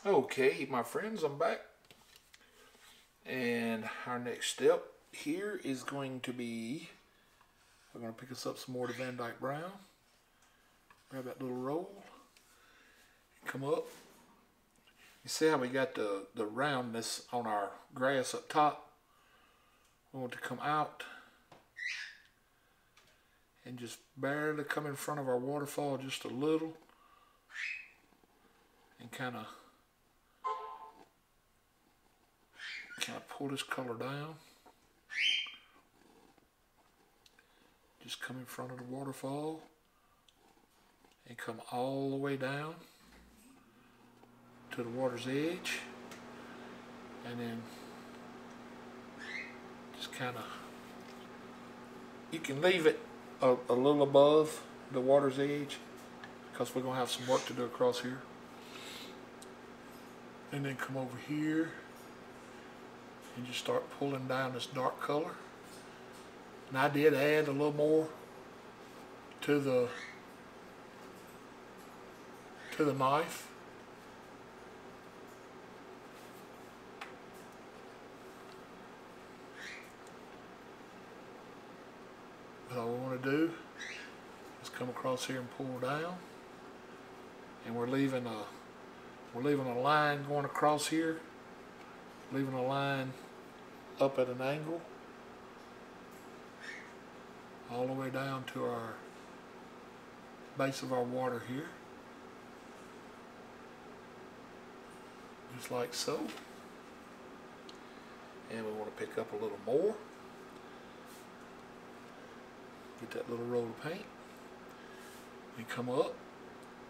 Okay, my friends, I'm back. And our next step here is going to be, we're going to pick us up some more of the Van Dyke Brown. Grab that little roll. Come up. You see how we got the roundness on our grass up top? We want to come out and just barely come in front of our waterfall just a little. And kind of pull this color down. Just come in front of the waterfall and come all the way down to the water's edge, and then just kind of, you can leave it a little above the water's edge because we're going to have some work to do across here. And then come over here and just start pulling down this dark color. And I did add a little more to the knife. But all we want to do is come across here and pull down, and we're leaving a line going across here, leaving a line up at an angle all the way down to our base of our water here, just like so. And we want to pick up a little more, get that little roll of paint, and come up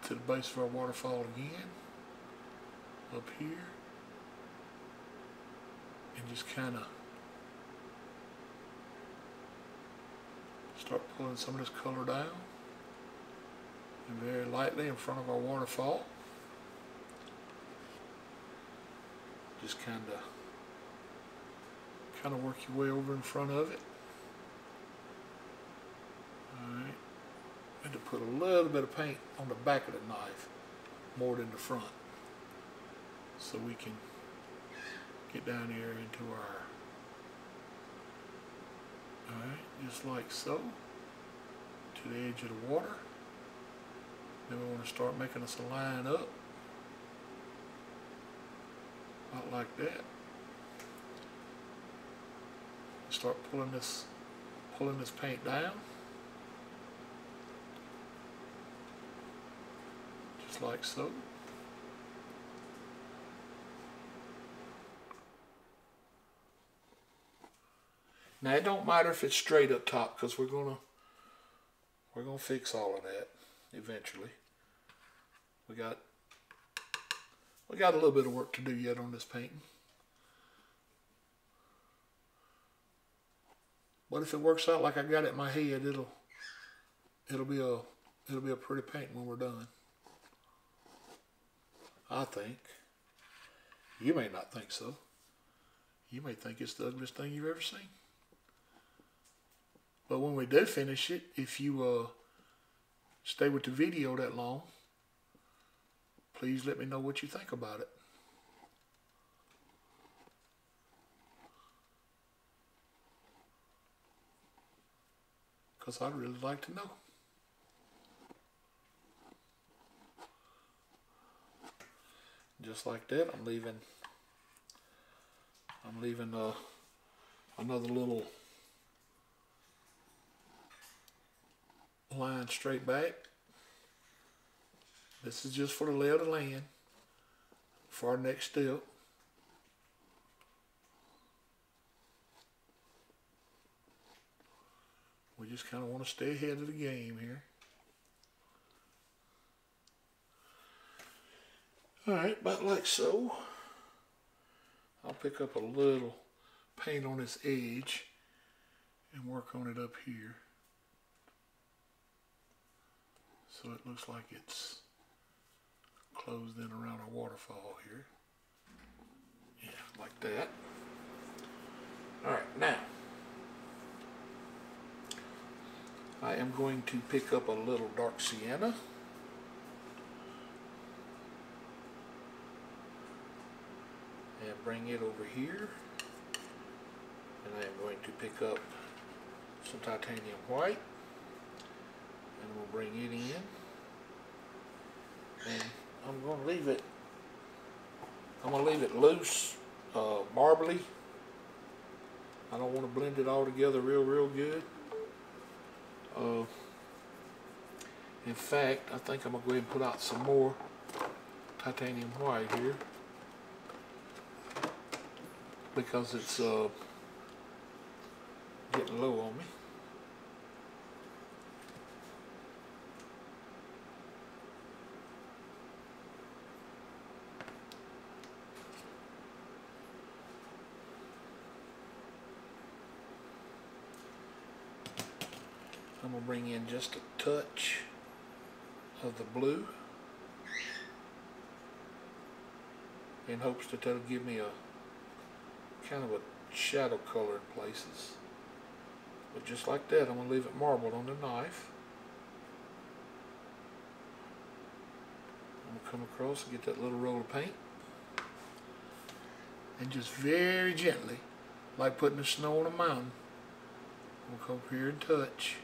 to the base of our waterfall again, up here, and just kind of start pulling some of this color down, and very lightly in front of our waterfall. Just kind of work your way over in front of it. Alright, and to put a little bit of paint on the back of the knife more than the front, so we can get down here into our, alright, just like so, to the edge of the water. Then we want to start making us a line up, about like that. Start pulling this paint down, just like so. Now it don't matter if it's straight up top, because we're gonna fix all of that eventually. We got a little bit of work to do yet on this painting. But if it works out like I got it in my head, it'll be a pretty painting when we're done. I think. You may not think so. You may think it's the ugliest thing you've ever seen. But when we do finish it, if you stay with the video that long, please let me know what you think about it. Because I'd really like to know. Just like that, I'm leaving another little line straight back. This is just for the lay of the land for our next step. We just kind of want to stay ahead of the game here. Alright, about like so. I'll pick up a little paint on this edge and work on it up here, so it looks like it's closed in around our waterfall here. Yeah, like that. Alright, now I am going to pick up a little dark sienna and bring it over here, and I am going to pick up some titanium white, and we'll bring it in, and I'm going to leave it loose, marbly. I don't want to blend it all together real good. In fact, I think I'm going to go ahead and put out some more titanium white here, because it's getting low on me. I'm going to bring in just a touch of the blue in hopes that that'll give me a kind of a shadow color in places. But just like that, I'm going to leave it marbled on the knife. I'm going to come across and get that little roll of paint, and just very gently, like putting the snow on a mountain, I'm going to come up here and touch,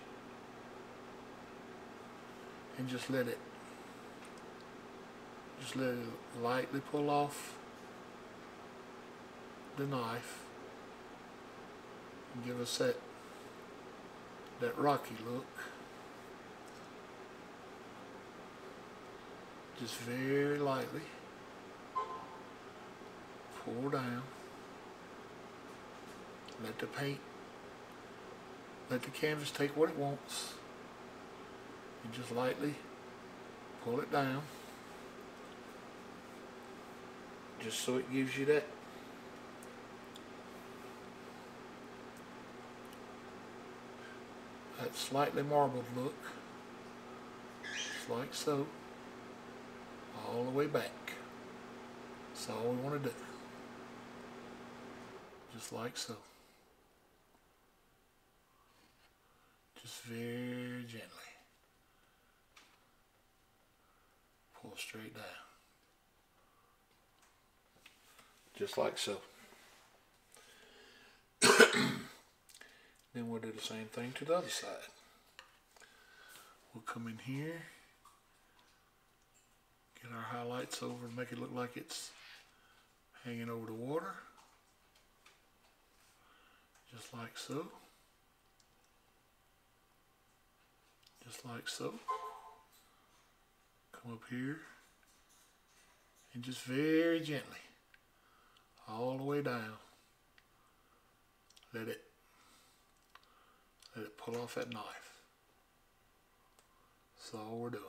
and just let it lightly pull off the knife and give us that rocky look. Just very lightly pull down, let the canvas take what it wants, and just lightly pull it down, just so it gives you that slightly marbled look, just like so, all the way back. That's all we want to do, just like so, just very gently pull straight down, just like so. Then we'll do the same thing to the other side. We'll come in here, get our highlights over and make it look like it's hanging over the water, just like so, just like so. Come up here and just very gently, all the way down, let it pull off that knife. That's all we're doing.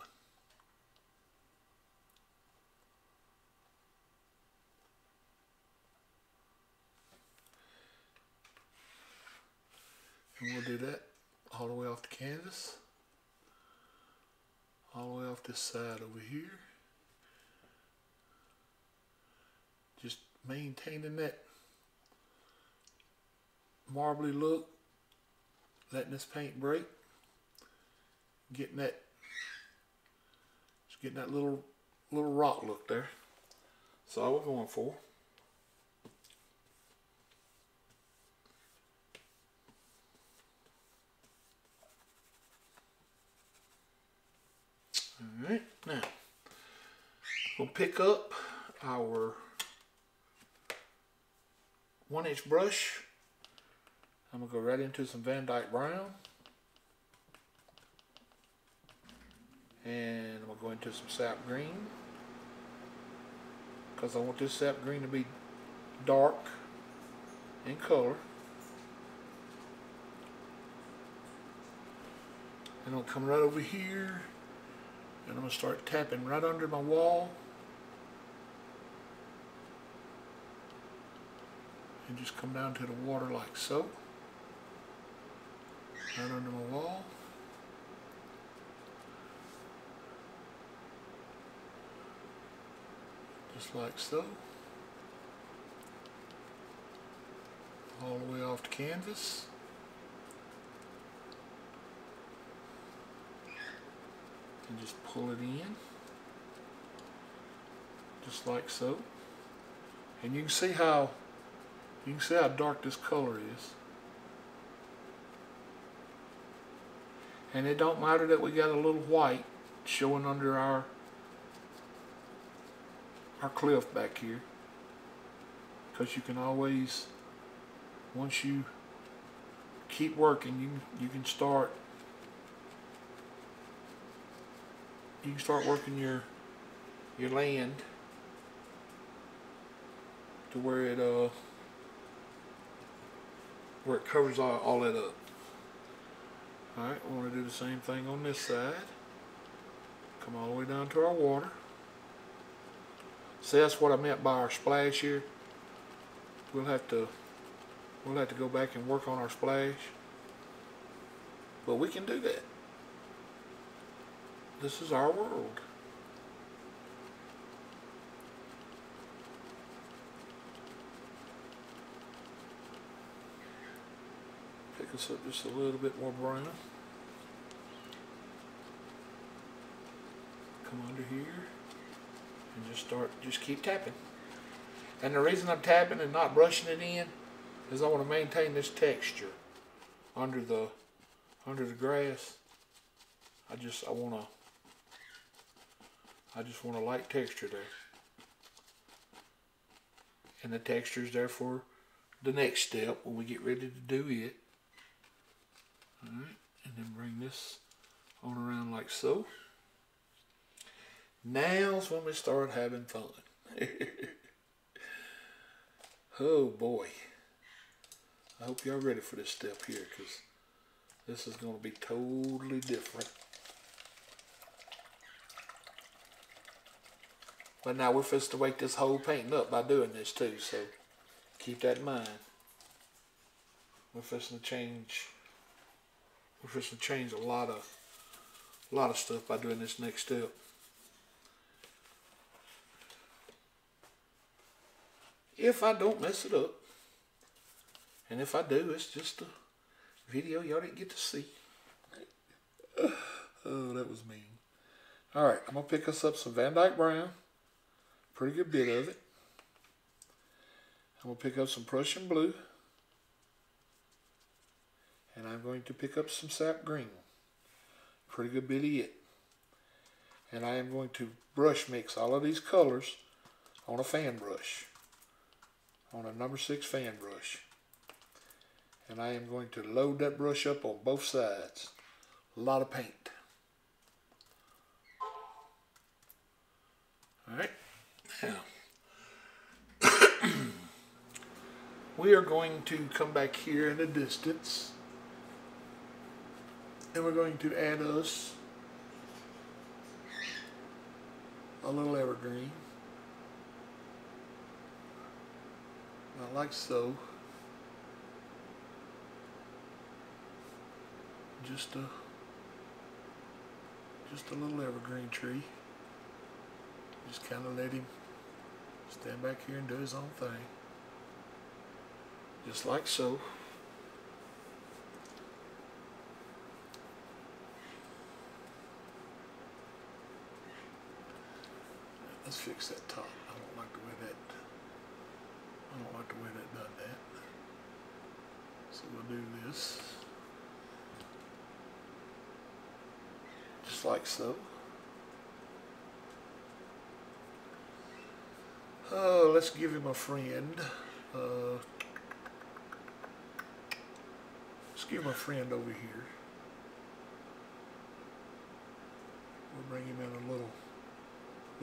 And we'll do that all the way off the canvas, all the way off this side over here. Just maintaining that marbly look, letting this paint break, getting that little rock look there. That's all we're going for. Alright, now we'll pick up our 1-inch brush. I'm going to go right into some Van Dyke Brown, and I'm going to go into some sap green, because I want this sap green to be dark in color. And I'll come right over here, and I'm going to start tapping right under my wall, and just come down to the water like so. Right under my wall. Just like so. All the way off the canvas. And just pull it in. Just like so. And you can see how dark this color is. And it don't matter that we got a little white showing under our cliff back here, because you can always, once you keep working, you can start working your land to where it covers all that up. Alright, we want to do the same thing on this side. Come all the way down to our water. See, that's what I meant by our splash here. We'll have to go back and work on our splash. But we can do that. This is our world. Pick us up just a little bit more brown. Come under here and just keep tapping. And the reason I'm tapping and not brushing it in is I want to maintain this texture under the grass. I just want a light texture there. And the texture is there for the next step when we get ready to do it. Alright, and then bring this on around like so. Now's when we start having fun. Oh boy. I hope y'all ready for this step here, because this is going to be totally different. But now we're supposed to wake this whole painting up by doing this too, so keep that in mind. We're supposed to change a lot of stuff by doing this next step. If I don't mess it up, and if I do, it's just a video y'all didn't get to see. Oh, that was mean. Alright, I'm going to pick us up some Van Dyke Brown. Pretty good bit of it. I'm going to pick up some Prussian Blue. And I'm going to pick up some Sap Green. Pretty good bit of it. And I am going to brush mix all of these colors on a fan brush. On a number 6 fan brush. And I am going to load that brush up on both sides. A lot of paint. Alright. Now, we are going to come back here in the distance. And we're going to add us a little evergreen. Like so. Just a little evergreen tree. Just kind of let him stand back here and do his own thing. Just like so. Let's fix that top. I don't like the way that done that. So we'll do this. Just like so. Let's give him a friend. Let's give him a friend over here. We'll bring him in a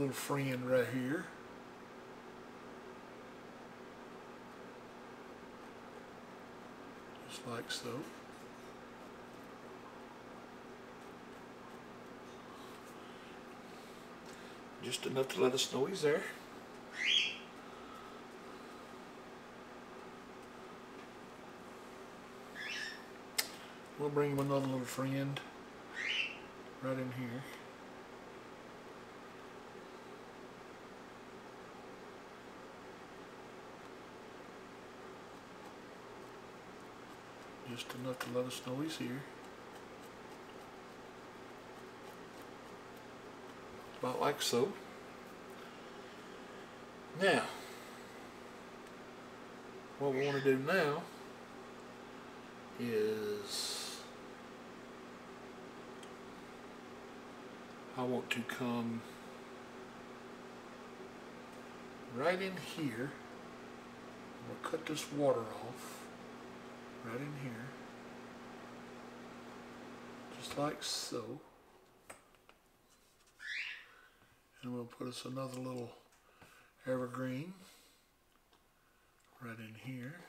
little friend right here. Just like so. Just enough to let us know he's there. We'll bring him another little friend right in here. Just enough to let us know he's here. About like so. Now, what we want to do now is I want to come right in here. We'll cut this water off right in here, just like so. And we'll put us another little evergreen right in here,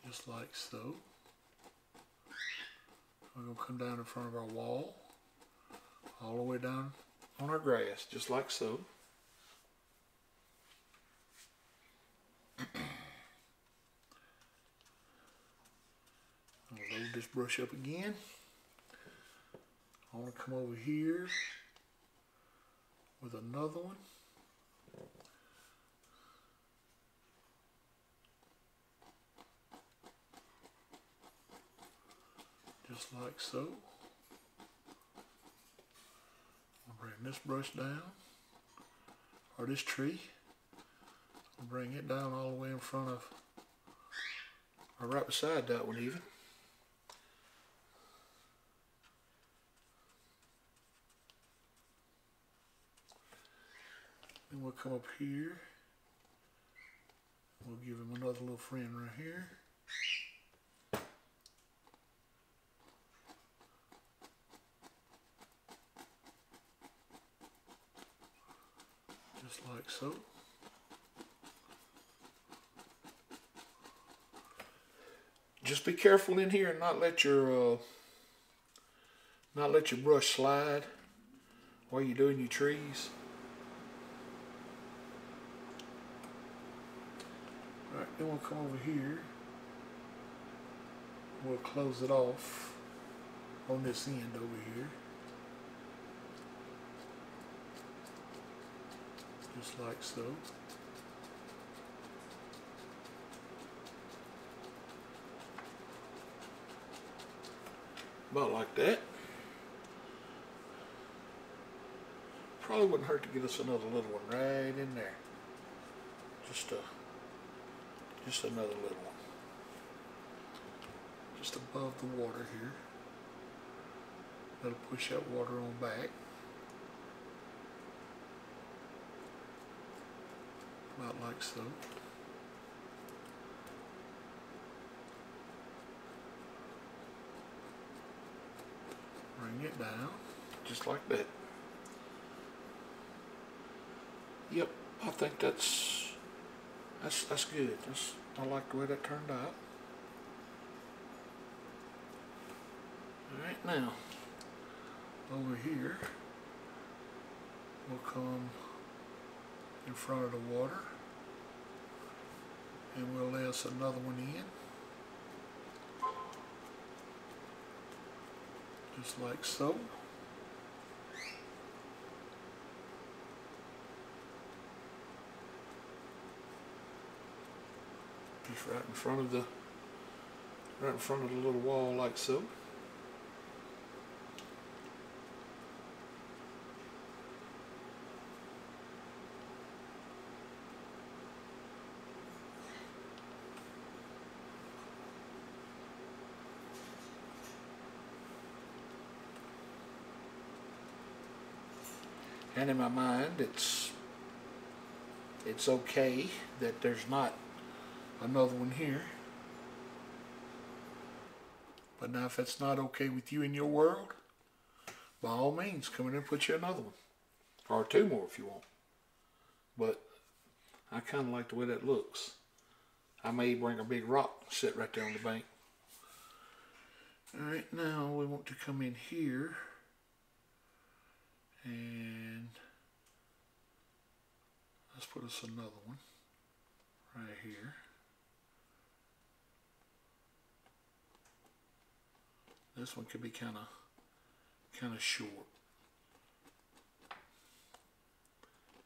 just like so. We're going to come down in front of our wall, all the way down on our grass, just like so. I'll load this brush up again. I want to come over here with another one. Just like so. I'll bring this brush down, or this tree. I'll bring it down all the way in front of, or right beside that one even. Then we'll come up here. We'll give him another little friend right here. Just like so. Just be careful in here and not let your brush slide while you're doing your trees. Alright, then we'll come over here. We'll close it off on this end over here. Just like so. About like that. Probably wouldn't hurt to get us another little one right in there. Just another little one. Just above the water here. That'll push that water on back. About like so. Bring it down, just like that. Yep, I think that's good. I like the way that turned out. Alright, now over here we'll come in front of the water and we'll lay us another one in, just like so. Just right in front of the little wall, like so. And in my mind, it's okay that there's not another one here. But now if it's not okay with you in your world, by all means, come in and put you another one. Or two more if you want. But I kind of like the way that looks. I may bring a big rock and sit right there on the bank. Alright, now we want to come in here and let's put us another one right here. This one could be kind of short.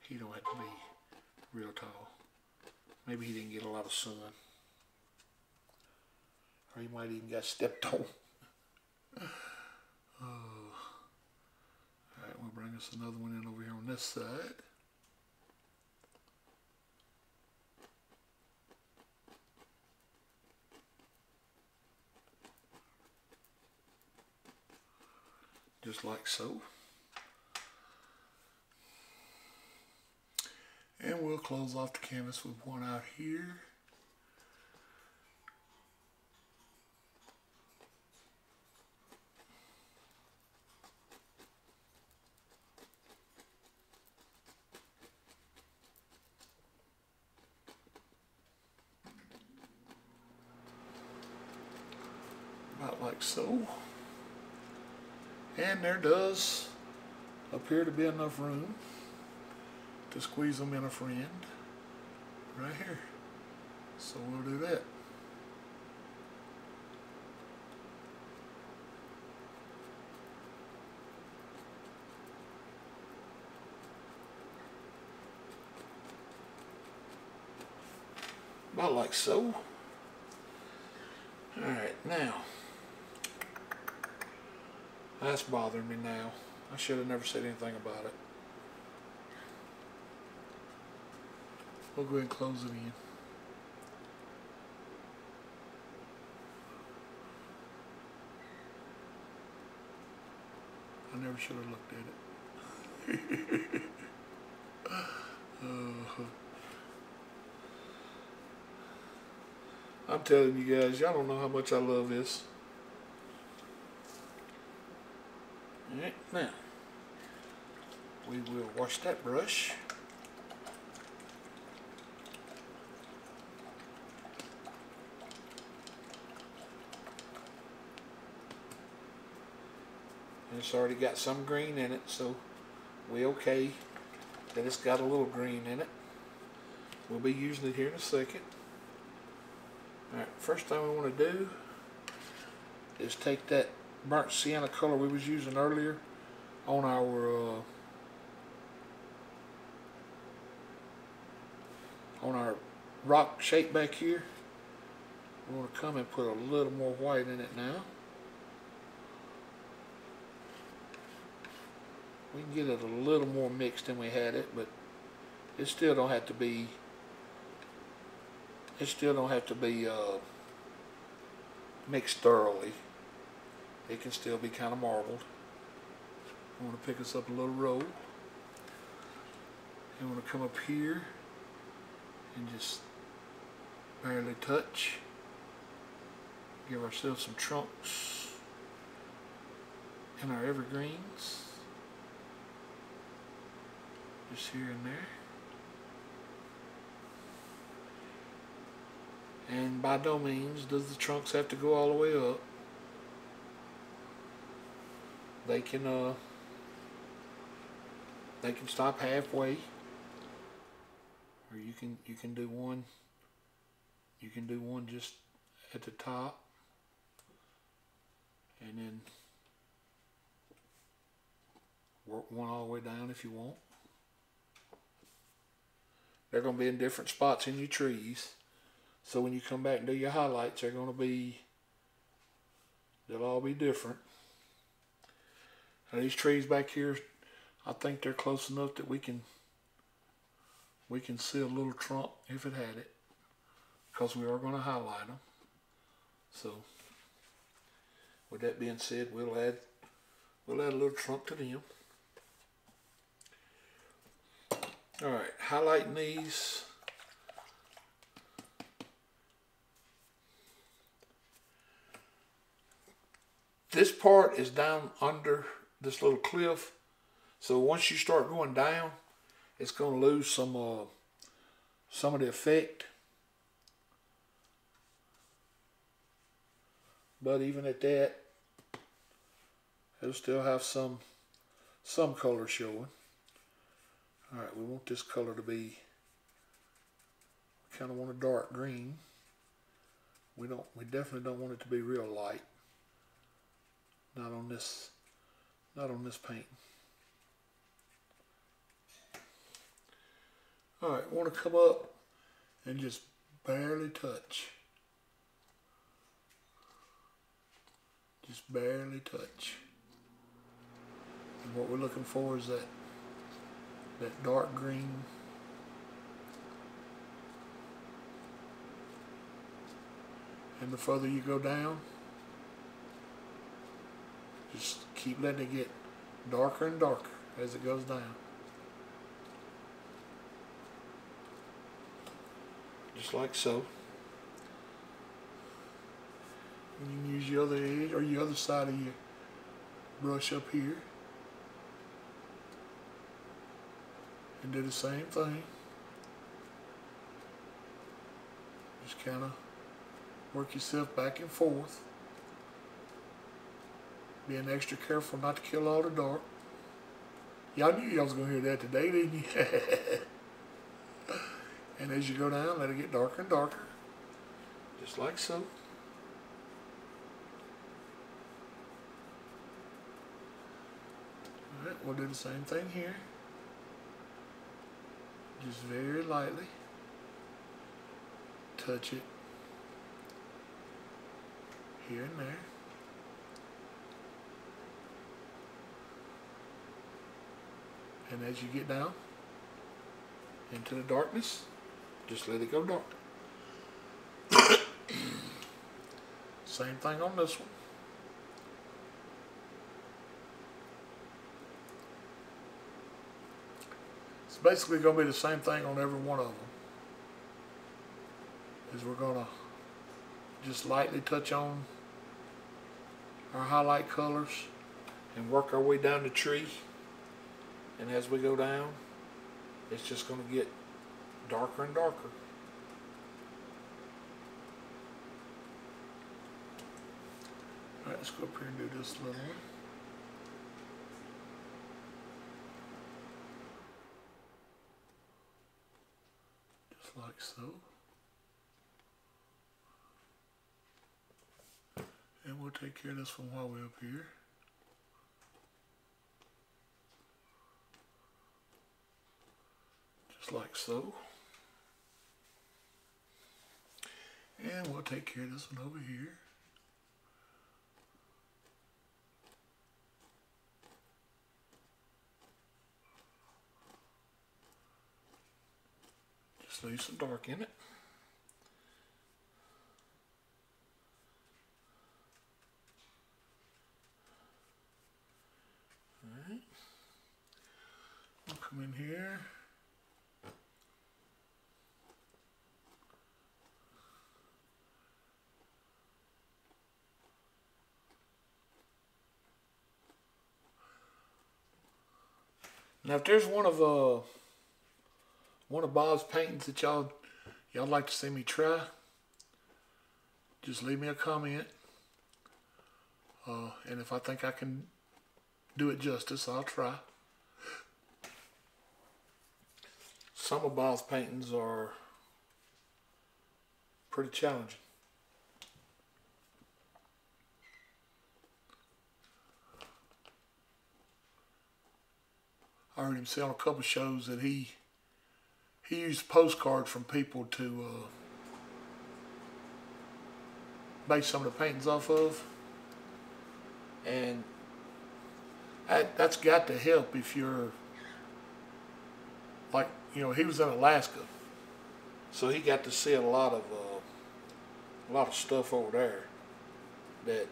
He don't have to be real tall. Maybe he didn't get a lot of sun, or he might even got stepped on. Alright, we'll bring us another one in over here on this side. just like so. And we'll close off the canvas with one out here. About like so. And there does appear to be enough room to squeeze them in a friend right here. So we'll do that. About like so. Alright, now, that's bothering me now. I should have never said anything about it. We'll go ahead and close it in. I never should have looked at it. I'm telling you guys, y'all don't know how much I love this. Alright, now, we will wash that brush. And it's already got some green in it, so we okay that it's got a little green in it. We'll be using it here in a second. Alright, first thing we want to do is take that burnt sienna color we was using earlier on our rock shape back here. We want to come and put a little more white in it now. We can get it a little more mixed than we had it, but it still don't have to be. It still don't have to be mixed thoroughly. It can still be kind of marbled. I want to pick us up a little roll. And want to come up here and just barely touch. Give ourselves some trunks in our evergreens. Just here and there. And by no means does the trunks have to go all the way up. They can stop halfway, or you can do one. You can do one just at the top, and then work one all the way down if you want. They're going to be in different spots in your trees. So when you come back and do your highlights, they'll all be different. Now these trees back here, I think they're close enough that we can see a little trunk if it had it, because we are going to highlight them. So with that being said, we'll add a little trunk to them. All right, highlighting these. This part is down under this little cliff, so once you start going down, it's going to lose some of the effect. But even at that, it'll still have some color showing. All right, we want this color to be, kind of want a dark green. We definitely don't want it to be real light. Not on this paint. All right, want to come up and just barely touch. Just barely touch. And what we're looking for is that dark green. And the further you go down, just keep letting it get darker and darker as it goes down. Just like so. And you can use your other edge or your other side of your brush up here and do the same thing. Just kind of work yourself back and forth, being extra careful not to kill all the dark. Y'all knew y'all was going to hear that today, didn't you? And as you go down, let it get darker and darker, just like so. Alright, we'll do the same thing here. Just very lightly touch it here and there. And as you get down into the darkness, just let it go dark. Same thing on this one. It's basically going to be the same thing on every one of them. Is we're going to just lightly touch on our highlight colors and work our way down the tree. And as we go down, it's just going to get darker and darker. Alright, let's go up here and do this little one. Just like so. And we'll take care of this one while we're up here. Just like so. And we'll take care of this one over here. Just leave some dark in it. Alright. We'll come in here. Now, if there's one of Bob's paintings that y'all like to see me try, just leave me a comment. And if I think I can do it justice, I'll try. Some of Bob's paintings are pretty challenging. I heard him say on a couple shows that he used postcards from people to base some of the paintings off of, and that's got to help if you're like, you know, he was in Alaska, so he got to see a lot of stuff over there that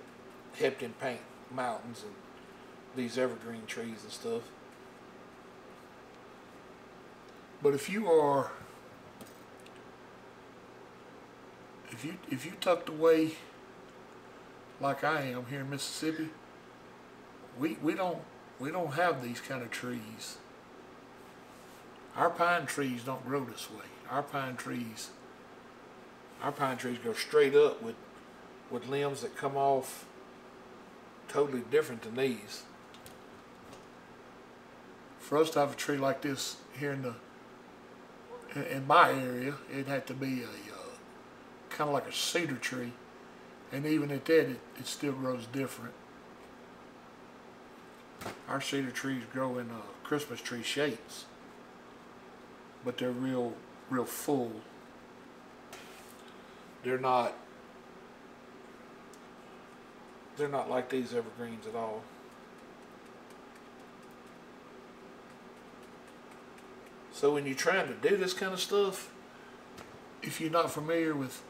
helped him paint mountains and these evergreen trees and stuff. But if you tucked away like I am here in Mississippi, we don't have these kind of trees. Our pine trees don't grow this way. Our pine trees go straight up with limbs that come off totally different than these. For us to have a tree like this here in my area, it had to be a kind of like a cedar tree, and even at that, it still grows different. Our cedar trees grow in Christmas tree shapes, but they're real full. They're not like these evergreens at all. So when you're trying to do this kind of stuff, if you're not familiar with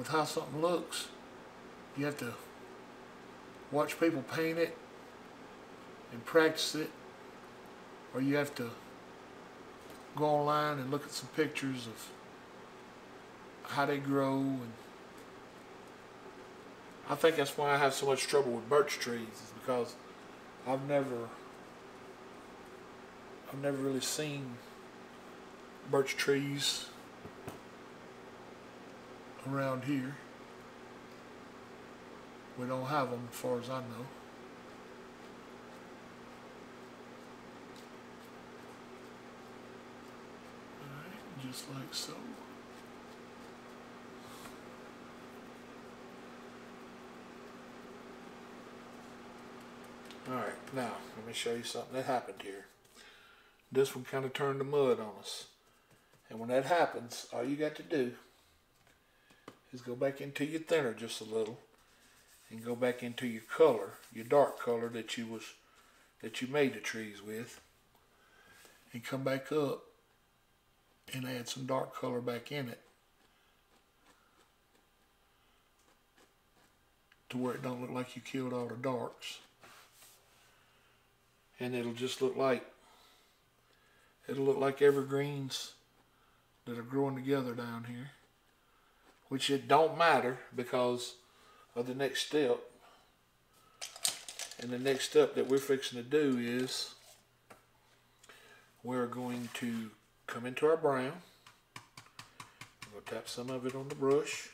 how something looks, you have to watch people paint it and practice it, or you have to go online and look at some pictures of how they grow. And I think that's why I have so much trouble with birch trees, is because I've never really seen birch trees around here. We don't have them as far as I know. Alright, just like so. Alright, now let me show you something that happened here. This one kind of turned to mud on us. And when that happens, all you got to do is go back into your thinner just a little and go back into your color, your dark color that you made the trees with, and come back up and add some dark color back in it to where it don't look like you killed all the darks. And it'll just look like evergreens that are growing together down here, which it don't matter because of the next step. And the next step that we're fixing to do is we're going to come into our brown. We're going to tap some of it on the brush.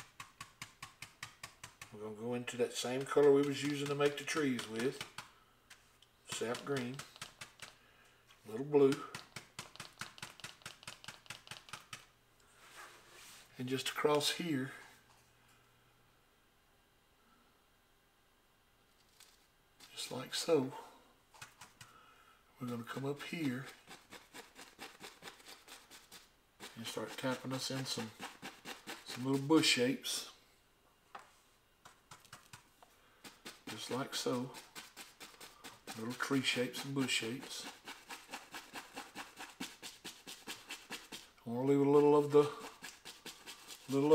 We're going to go into that same color we was using to make the trees with. Sap green, a little blue, and just across here, just like so, we're going to come up here and start tapping us in some little bush shapes, just like so. Little tree shapes and bush shapes. I want to leave a little of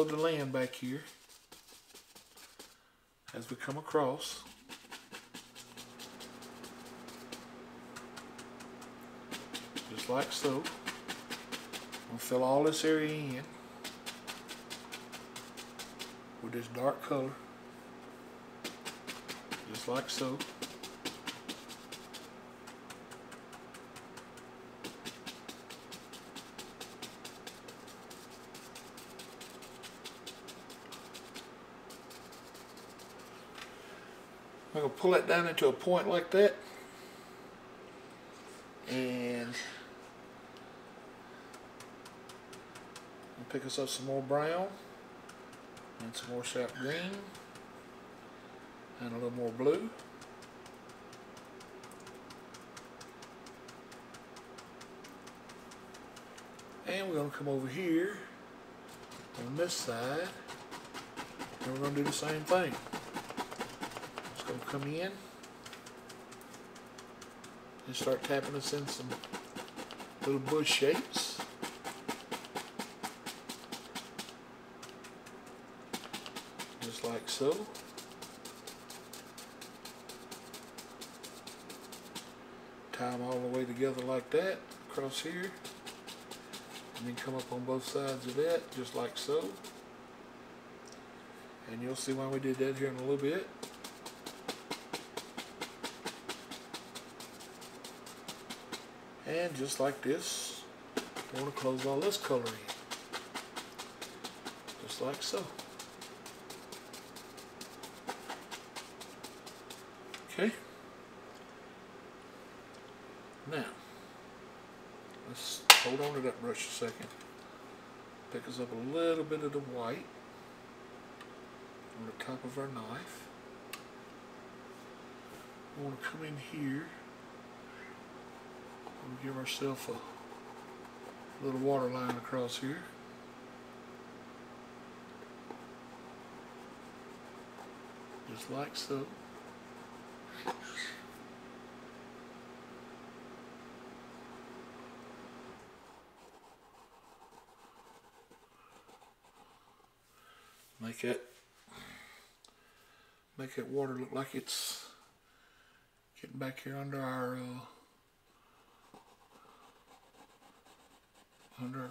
the land back here as we come across. Just like so. I'm going to fill all this area in with this dark color. Just like so. I'm going to pull it down into a point like that, and I'll pick us up some more brown and some more sap green and a little more blue. And we're going to come over here on this side and we're going to do the same thing. Going to come in and start tapping us in some little bush shapes. Just like so. Tie them all the way together like that across here. And then come up on both sides of that just like so. And you'll see why we did that here in a little bit. And just like this, I want to close all this color in. Just like so. Okay. Now, let's hold on to that brush a second. Pick us up a little bit of the white on the top of our knife. I want to come in here. We'll give ourselves a little water line across here. Just like so. Make that water look like it's Getting back here under our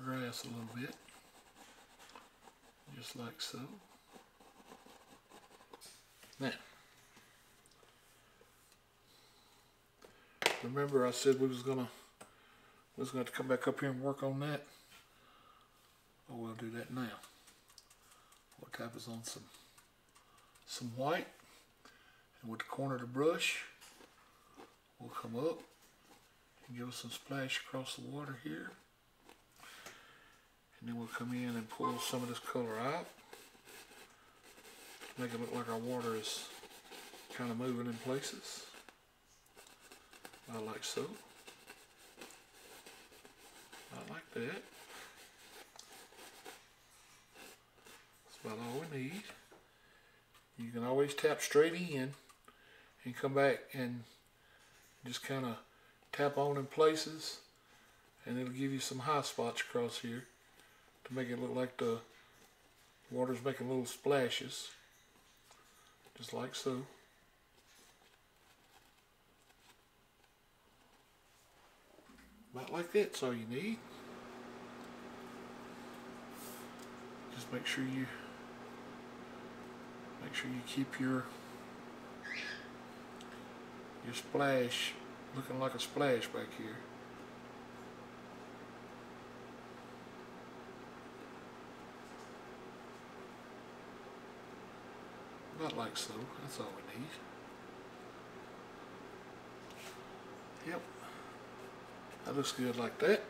grass a little bit, just like so. Now, remember I said we was gonna have to come back up here and work on that. Oh, we'll do that now. We'll tap us on some white, and with the corner of the brush, we'll come up and give us some splash across the water here. And then we'll come in and pull some of this color out to make it look like our water is kind of moving in places. Like so. Like that. That's about all we need. You can always tap straight in and come back and just kind of tap on in places, and it'll give you some high spots across here to make it look like the water's making little splashes, just like so. About like that's all you need. Just make sure you keep your splash looking like a splash back here. About like so. That's all we need. Yep. That looks good like that.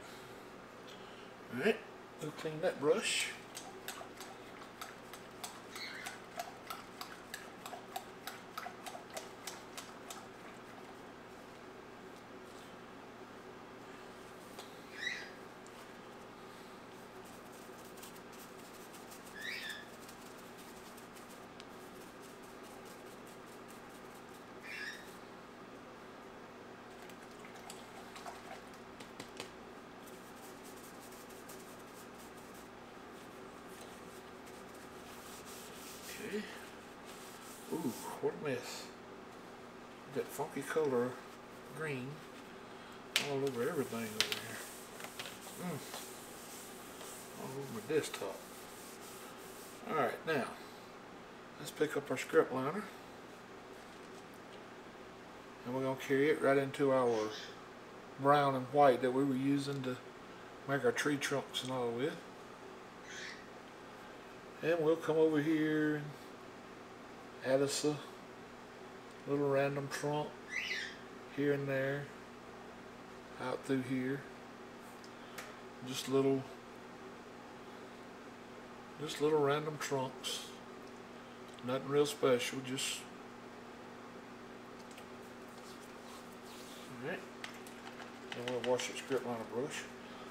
Alright, we'll clean that brush. Okay. Ooh, what a mess. That funky color green all over everything over here. All over my desktop. Alright, now let's pick up our script liner, and we're going to carry it right into our brown and white that we were using to make our tree trunks and all with. And we'll come over here and add us a little random trunk here and there, out through here. Just little random trunks. Nothing real special, just alright. And we'll wash that script liner brush.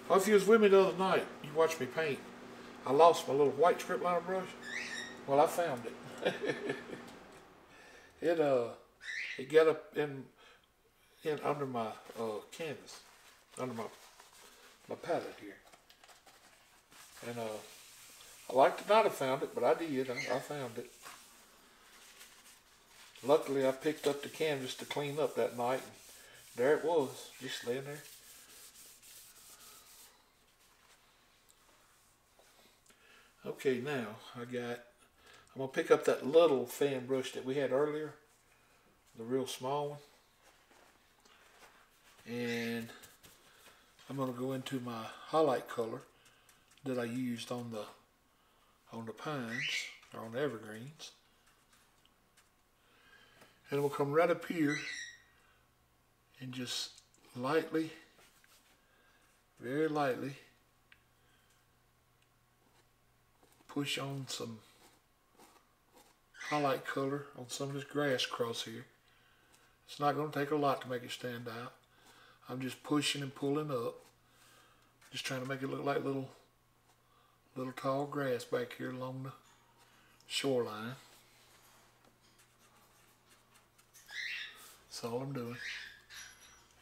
Well, if you was with me the other night, you watched me paint. I lost my little white script liner brush. Well, I found it. It got up in under my canvas, under my palette here. And I like to not have found it, but I did. I found it. Luckily, I picked up the canvas to clean up that night, and there it was, just laying there. Okay, now I'm gonna pick up that little fan brush that we had earlier, the real small one, and I'm gonna go into my highlight color that I used on the pines or on the evergreens, and we'll come right up here and just lightly, very lightly, push on some highlight color on some of this grass across here. It's not going to take a lot to make it stand out. I'm just pushing and pulling up, just trying to make it look like little tall grass back here along the shoreline. That's all I'm doing.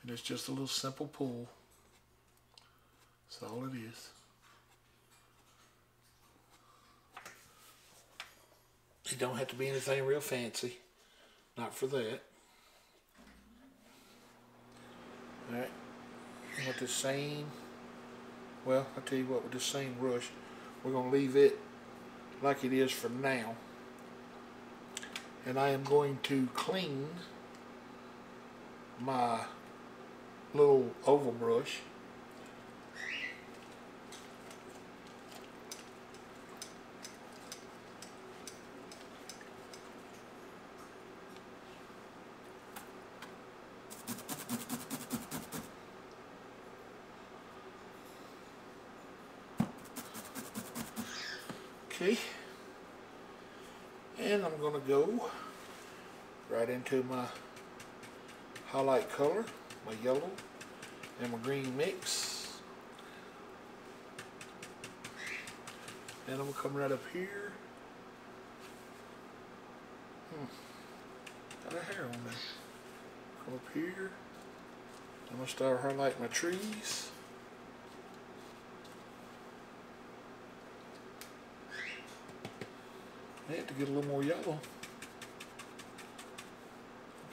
And it's just a little simple pull. That's all it is. It don't have to be anything real fancy. Not for that. Alright, with the same, well, I'll tell you what, with the same brush, we're going to leave it like it is for now. And I am going to clean my little oval brush. Okay, and I'm going to go right into my highlight color, my yellow and my green mix. And I'm going to come right up here. Got a hair on there. Come up here. I'm going to start highlighting my trees. And to get a little more yellow,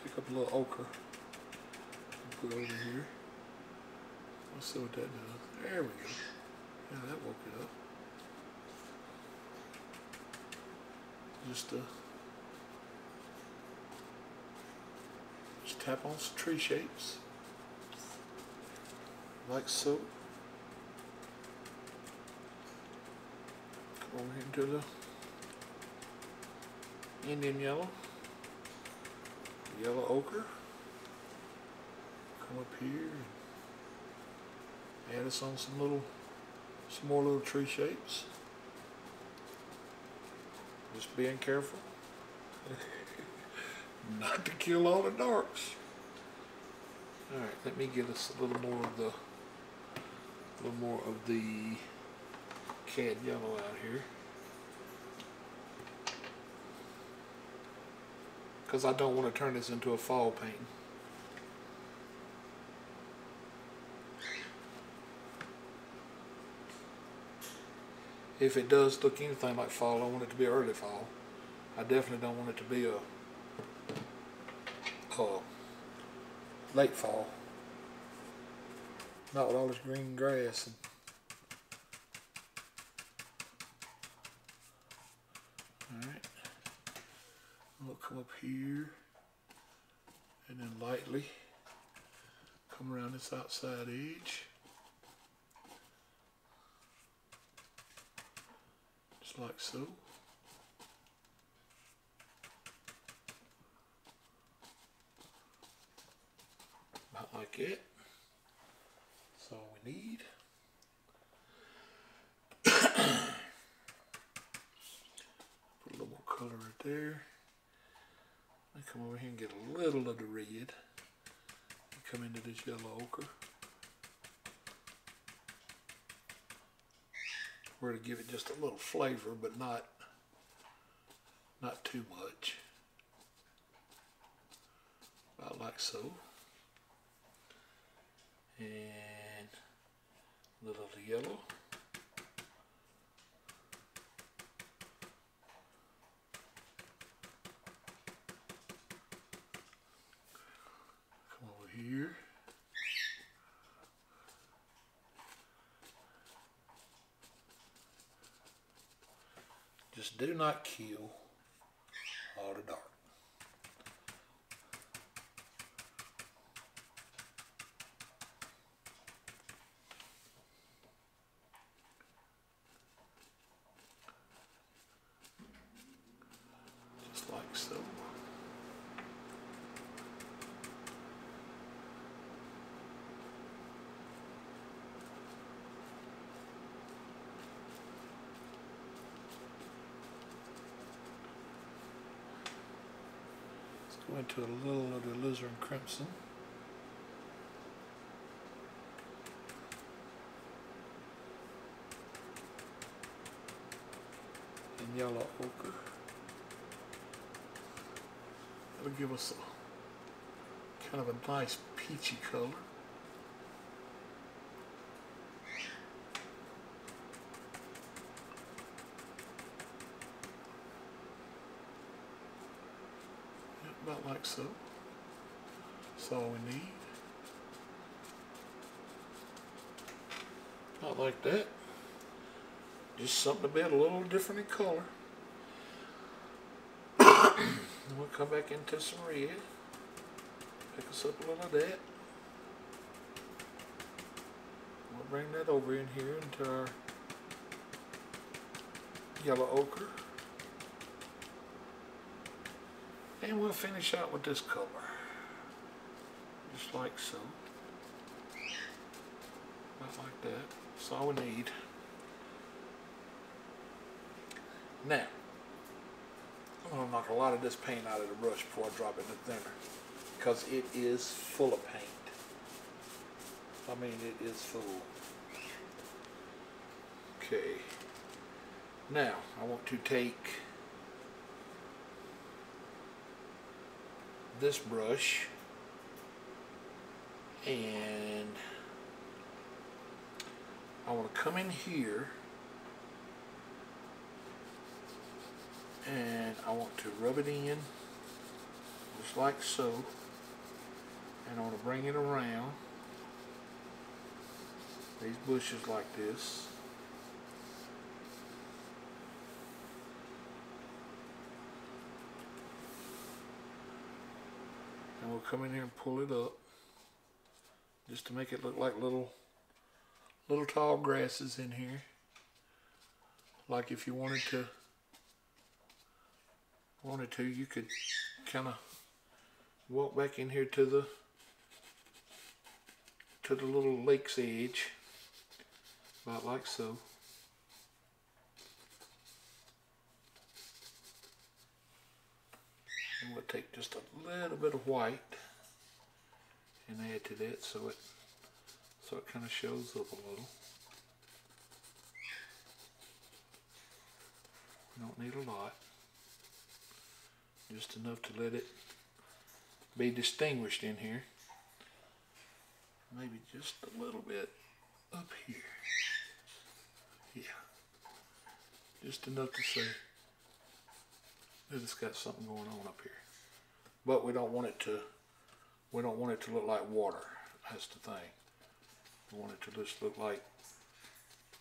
pick up a little ochre and put it over here. Let's see what that does. There we go. Yeah, that woke it up. Just tap on some tree shapes, like so. Come over into the Indian yellow, yellow ochre. Come up here and add us on some more little tree shapes. Just being careful not to kill all the darks. All right, let me get us a little more of the cad yellow out here, because I don't want to turn this into a fall painting. If it does look anything like fall, I want it to be early fall. I definitely don't want it to be a late fall. Not with all this green grass. Alright. We'll come up here and then lightly come around this outside edge. Just like so. About like it. That's all we need. Put a little more color right there. I come over here and get a little of the red and come into this yellow ochre. Where to give it just a little flavor, but not too much. About like so. And a little of the yellow. Come over here. Just do not kill all the dark. Just like so. Go into a little of the alizarin crimson. And yellow ochre. That'll give us a kind of a nice peachy color. About like so. That's all we need. about like that. Just something to be a little different in color. Then we'll come back into some red. Pick us up a little of that. We'll bring that over in here into our yellow ochre. And we'll finish out with this color. Just like so. About like that. That's all we need. Now, I'm going to knock a lot of this paint out of the brush before I drop it in the thinner, because it is full of paint. I mean, it is full. Okay. Now, I want to take this brush and I want to come in here and I want to rub it in just like so, and I want to bring it around these bushes like this. And we'll come in here and pull it up just to make it look like little tall grasses in here. Like if you wanted to, you could kind of walk back in here to the little lake's edge, about like so. And we'll take just a little bit of white and add to that so it kind of shows up a little. You don't need a lot, just enough to let it be distinguished in here. Maybe just a little bit up here. Yeah, just enough to say that it's got something going on up here. But we don't want it to look like water. That's the thing. We want it to just look like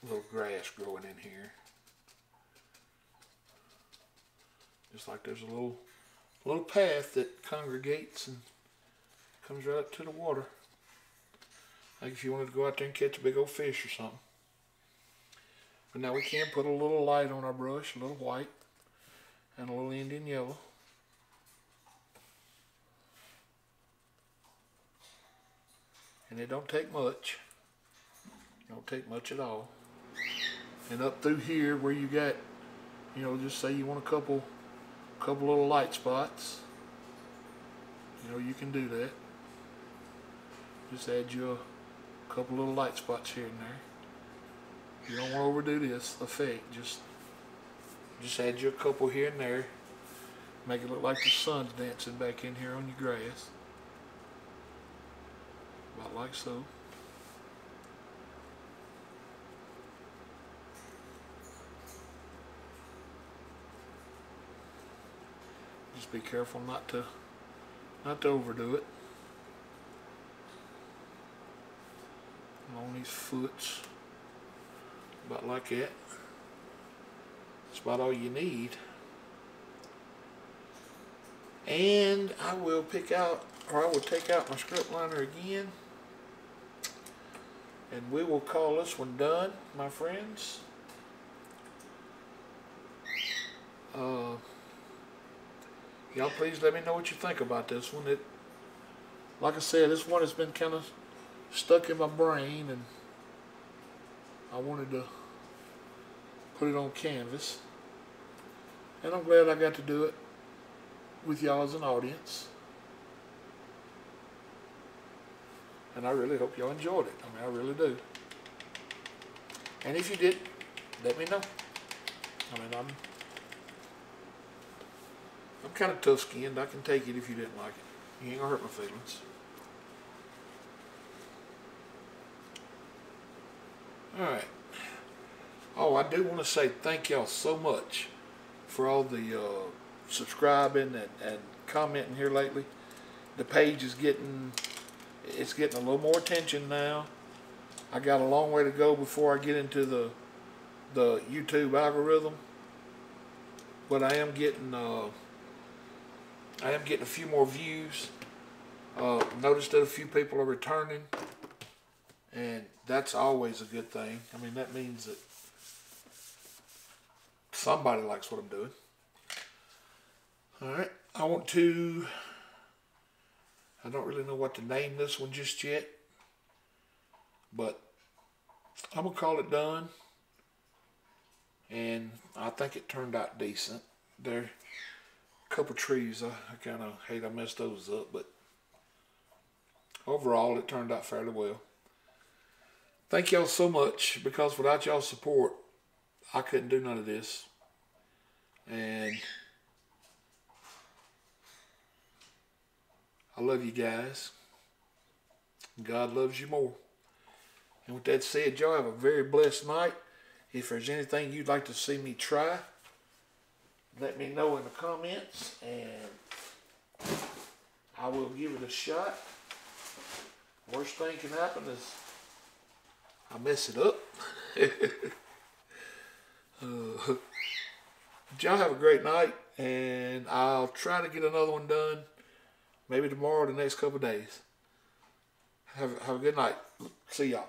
little grass growing in here. Just like there's a little path that congregates and comes right up to the water. Like if you wanted to go out there and catch a big old fish or something. But now we can put a little light on our brush, a little white and a little Indian yellow. And it don't take much. It don't take much at all. And up through here where you got, you know, just say you want a couple little light spots, you know, you can do that. Just add you a couple little light spots here and there. You don't want to overdo this effect. Just add you a couple here and there. Make it look like the sun's dancing back in here on your grass. About like so. Just be careful not to overdo it. Along these foots, about like that. That's about all you need. And I will take out my script liner again, and we will call this one done, my friends. Y'all please let me know what you think about this one. Like I said, this one has been kind of stuck in my brain, and I wanted to put it on canvas. And I'm glad I got to do it with y'all as an audience. And I really hope y'all enjoyed it. I mean, I really do. And if you did, let me know. I mean, I'm kind of tough-skinned. I can take it if you didn't like it. You ain't gonna hurt my feelings. Alright. Oh, I do want to say thank y'all so much for all the subscribing and commenting here lately. The page is getting a little more attention now. I got a long way to go before I get into the YouTube algorithm, but I am getting a few more views. Noticed that a few people are returning, and that's always a good thing. I mean, that means that somebody likes what I'm doing. All right, I don't really know what to name this one just yet, but I'm gonna call it done. And I think it turned out decent. There are a couple trees I kind of hate I messed those up, but overall it turned out fairly well. Thank y'all so much, because without y'all's support I couldn't do none of this. And I love you guys. God loves you more. And with that said, y'all have a very blessed night. If there's anything you'd like to see me try, let me know in the comments and I will give it a shot. Worst thing can happen is I mess it up. Y'all have a great night, and I'll try to get another one done maybe tomorrow or the next couple of days. Have a good night. See y'all.